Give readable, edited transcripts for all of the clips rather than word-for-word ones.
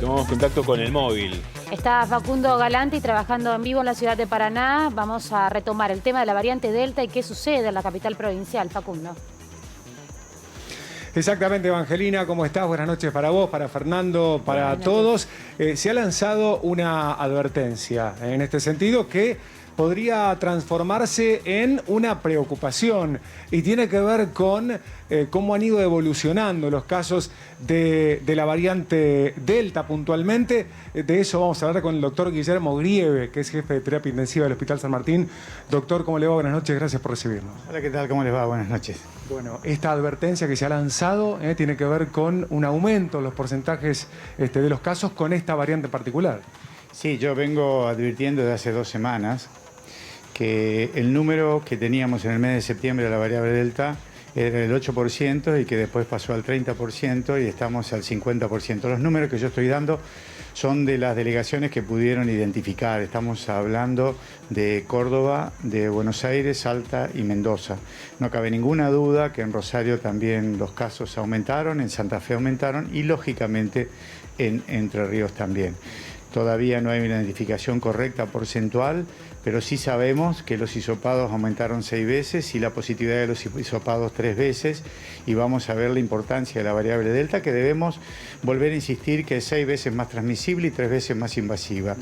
Tomamos contacto con el móvil. Está Facundo Galanti trabajando en vivo en la ciudad de Paraná. Vamos a retomar el tema de la variante Delta y qué sucede en la capital provincial. Facundo. Exactamente, Evangelina, ¿cómo estás? Buenas noches para vos, para Fernando, para todos. Se ha lanzado una advertencia en este sentido que podría transformarse en una preocupación y tiene que ver con cómo han ido evolucionando los casos de la variante Delta puntualmente. De eso vamos a hablar con el doctor Guillermo Grieve, que es jefe de terapia intensiva del Hospital San Martín. Doctor, ¿cómo le va? Buenas noches, gracias por recibirnos. Hola, ¿qué tal? ¿Cómo les va? Buenas noches. Bueno, esta advertencia que se ha lanzado tiene que ver con un aumento en los porcentajes de los casos con esta variante en particular. Sí, yo vengo advirtiendo desde hace 2 semanas que el número que teníamos en el mes de septiembre de la variable Delta era el 8% y que después pasó al 30% y estamos al 50%. Los números que yo estoy dando son de las delegaciones que pudieron identificar. Estamos hablando de Córdoba, de Buenos Aires, Salta y Mendoza. No cabe ninguna duda que en Rosario también los casos aumentaron, en Santa Fe aumentaron y lógicamente en Entre Ríos también. Todavía no hay una identificación correcta porcentual, pero sí sabemos que los hisopados aumentaron 6 veces y la positividad de los hisopados 3 veces, y vamos a ver la importancia de la variable Delta, que debemos volver a insistir que es 6 veces más transmisible y 3 veces más invasiva.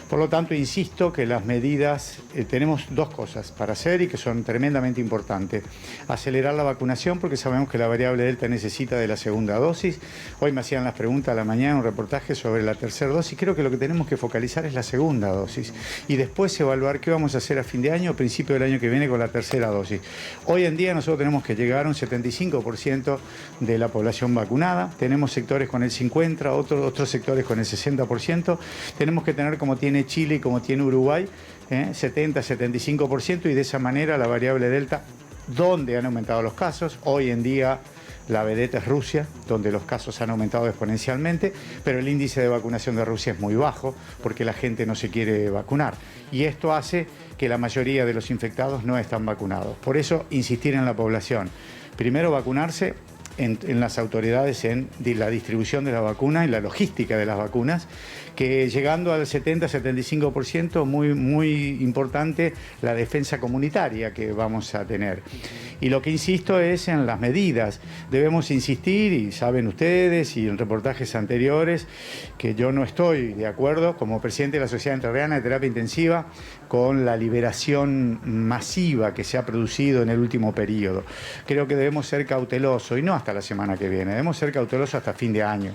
Por lo tanto, insisto que las medidas, tenemos 2 cosas para hacer y que son tremendamente importantes. Acelerar la vacunación, porque sabemos que la variable Delta necesita de la segunda dosis. Hoy me hacían las preguntas a la mañana, un reportaje sobre la tercera dosis. Creo que lo que tenemos que focalizar es la segunda dosis y después evaluar qué vamos a hacer a fin de año o principio del año que viene con la tercera dosis. Hoy en día nosotros tenemos que llegar a un 75% de la población vacunada. Tenemos sectores con el 50%, otros sectores con el 60%. Tenemos que tener, como tiene Chile y como tiene Uruguay, 70-75%, y de esa manera la variable Delta, donde han aumentado los casos, hoy en día la vedeta es Rusia, donde los casos han aumentado exponencialmente, pero el índice de vacunación de Rusia es muy bajo porque la gente no se quiere vacunar. Y esto hace que la mayoría de los infectados no están vacunados. Por eso, insistir en la población. Primero, vacunarse en las autoridades en la distribución de la vacuna y la logística de las vacunas, que llegando al 70-75%, muy importante la defensa comunitaria que vamos a tener. Y lo que insisto es en las medidas. Debemos insistir, y saben ustedes, y en reportajes anteriores, que yo no estoy de acuerdo, como presidente de la Sociedad Entrerriana de Terapia Intensiva, con la liberación masiva que se ha producido en el último periodo. Creo que debemos ser cautelosos, y no hasta la semana que viene, debemos ser cautelosos hasta fin de año,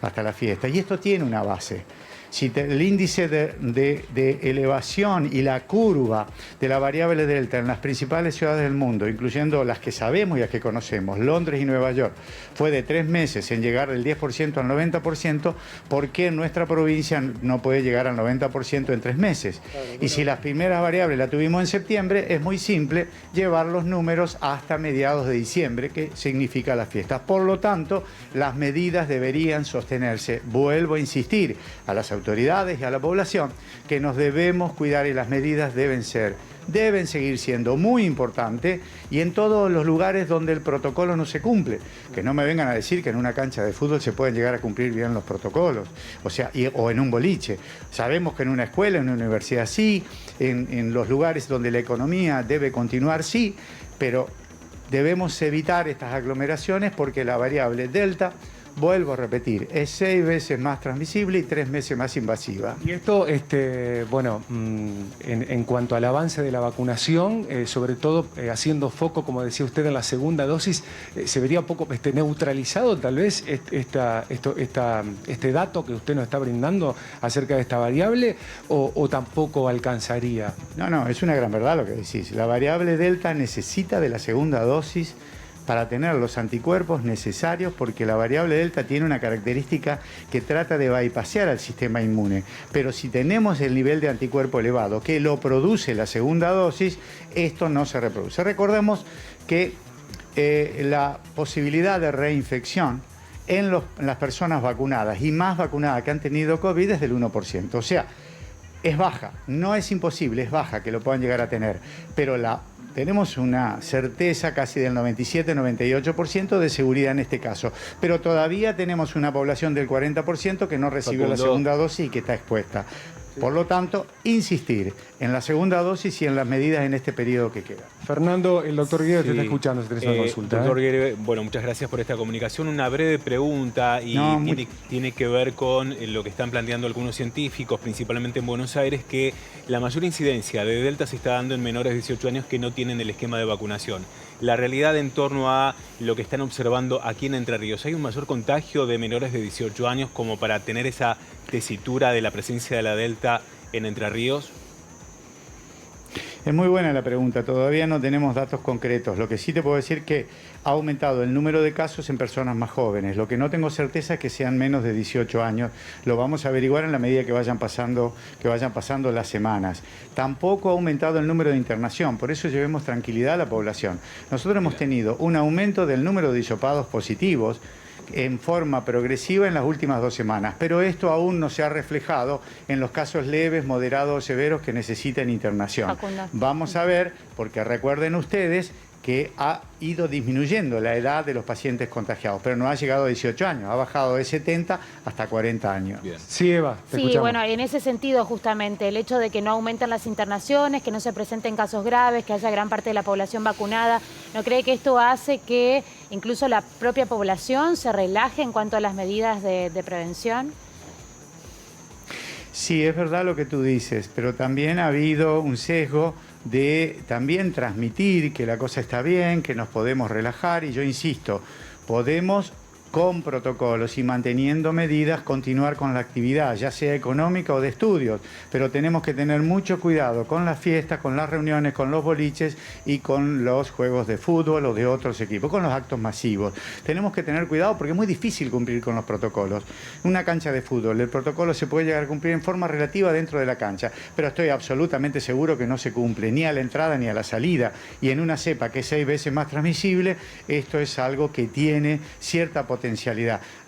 hasta la fiesta. Y esto tiene una base. Si el índice de elevación y la curva de la variable Delta en las principales ciudades del mundo, incluyendo las que sabemos y las que conocemos, Londres y Nueva York, fue de 3 meses en llegar del 10% al 90%, ¿por qué nuestra provincia no puede llegar al 90% en 3 meses? Y si las primeras variables las tuvimos en septiembre, es muy simple llevar los números hasta mediados de diciembre, que significa las fiestas. Por lo tanto, las medidas deberían sostenerse. Vuelvo a insistir a las autoridades y a la población que nos debemos cuidar, y las medidas deben seguir siendo muy importantes, y en todos los lugares donde el protocolo no se cumple. Que no me vengan a decir que en una cancha de fútbol se pueden llegar a cumplir bien los protocolos, o en un boliche. Sabemos que en una escuela, en una universidad sí, en los lugares donde la economía debe continuar sí, pero debemos evitar estas aglomeraciones porque la variable Delta, vuelvo a repetir, es 6 veces más transmisible y 3 veces más invasiva. Y esto, bueno, en cuanto al avance de la vacunación, sobre todo haciendo foco, como decía usted, en la segunda dosis, ¿se vería un poco neutralizado tal vez este dato que usted nos está brindando acerca de esta variable, o tampoco alcanzaría? No, es una gran verdad lo que decís. La variable Delta necesita de la segunda dosis para tener los anticuerpos necesarios, porque la variable Delta tiene una característica que trata de bypassear al sistema inmune. Pero si tenemos el nivel de anticuerpo elevado que lo produce la segunda dosis, esto no se reproduce. Recordemos que la posibilidad de reinfección en las personas vacunadas y más vacunadas que han tenido COVID es del 1%. O sea, es baja, no es imposible, es baja que lo puedan llegar a tener, pero la tenemos una certeza casi del 97-98% de seguridad en este caso, pero todavía tenemos una población del 40% que no recibió la segunda dosis y que está expuesta. Por lo tanto, insistir en la segunda dosis y en las medidas en este periodo que queda. Fernando, el doctor Guerre te Sí. está escuchando si tenés una consulta. Doctor Guerre, bueno, muchas gracias por esta comunicación. Una breve pregunta y tiene que ver con lo que están planteando algunos científicos, principalmente en Buenos Aires, que la mayor incidencia de Delta se está dando en menores de 18 años que no tienen el esquema de vacunación. La realidad en torno a lo que están observando aquí en Entre Ríos, ¿hay un mayor contagio de menores de 18 años como para tener esa tesitura de la presencia de la Delta en Entre Ríos? Es muy buena la pregunta, todavía no tenemos datos concretos. Lo que sí te puedo decir que ha aumentado el número de casos en personas más jóvenes. Lo que no tengo certeza es que sean menos de 18 años. Lo vamos a averiguar en la medida que vayan pasando las semanas. Tampoco ha aumentado el número de internación, por eso llevemos tranquilidad a la población. Nosotros hemos tenido un aumento del número de hisopados positivos en forma progresiva en las últimas 2 semanas, pero esto aún no se ha reflejado en los casos leves, moderados o severos que necesitan internación. Vamos a ver, porque recuerden ustedes que ha ido disminuyendo la edad de los pacientes contagiados, pero no ha llegado a 18 años, ha bajado de 70 hasta 40 años. Bien. Sí, Eva, te Sí, escuchamos. bueno, en ese sentido justamente, el hecho de que no aumenten las internaciones, que no se presenten casos graves, que haya gran parte de la población vacunada, ¿no cree que esto hace que incluso la propia población se relaje en cuanto a las medidas de prevención? Sí, es verdad lo que tú dices, pero también ha habido un sesgo de también transmitir que la cosa está bien, que nos podemos relajar, y yo insisto, podemos con protocolos y manteniendo medidas continuar con la actividad, ya sea económica o de estudios, pero tenemos que tener mucho cuidado con las fiestas, con las reuniones, con los boliches y con los juegos de fútbol o de otros equipos, con los actos masivos. Tenemos que tener cuidado porque es muy difícil cumplir con los protocolos. Una cancha de fútbol, el protocolo se puede llegar a cumplir en forma relativa dentro de la cancha, pero estoy absolutamente seguro que no se cumple ni a la entrada ni a la salida, y en una cepa que es 6 veces más transmisible, esto es algo que tiene cierta potencialidad.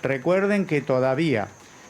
Recuerden que todavía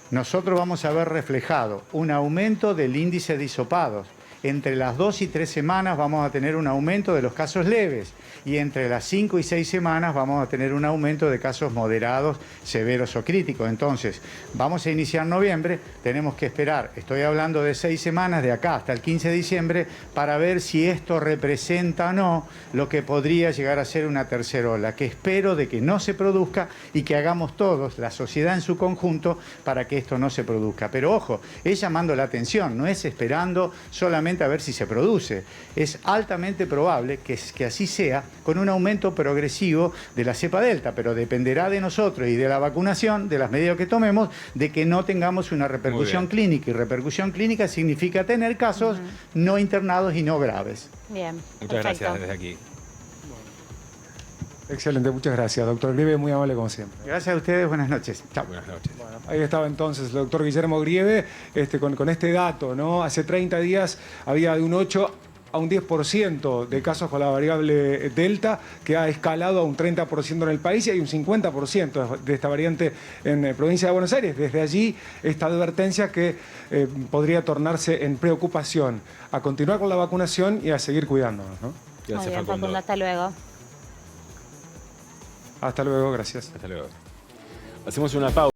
nosotros vamos a ver reflejado un aumento del índice de hisopados. Entre las 2 y 3 semanas vamos a tener un aumento de los casos leves, y entre las 5 y 6 semanas vamos a tener un aumento de casos moderados, severos o críticos. Entonces, vamos a iniciar noviembre, tenemos que esperar, estoy hablando de 6 semanas, de acá hasta el 15 de diciembre, para ver si esto representa o no lo que podría llegar a ser una tercera ola, que espero de que no se produzca y que hagamos todos, la sociedad en su conjunto, para que esto no se produzca. Pero ojo, es llamando la atención, no es esperando solamente a ver si se produce. Es altamente probable que así sea, con un aumento progresivo de la cepa Delta, pero dependerá de nosotros y de la vacunación, de las medidas que tomemos, de que no tengamos una repercusión clínica. Y repercusión clínica significa tener casos no internados y no graves. Bien, Muchas perfecto. gracias desde aquí. Excelente, muchas gracias, doctor Grieve, muy amable como siempre. Gracias a ustedes, buenas noches. Chao. Buenas noches. Ahí estaba entonces el doctor Guillermo Grieve con este dato, ¿no? Hace 30 días había de un 8 a un 10% de casos con la variable Delta, que ha escalado a un 30% en el país, y hay un 50% de esta variante en provincia de Buenos Aires. Desde allí, esta advertencia que podría tornarse en preocupación, a continuar con la vacunación y a seguir cuidándonos, ¿no? Muy Gracias, bien, Facundo. Facundo, hasta luego. Hasta luego, gracias. Hasta luego. Hacemos una pausa.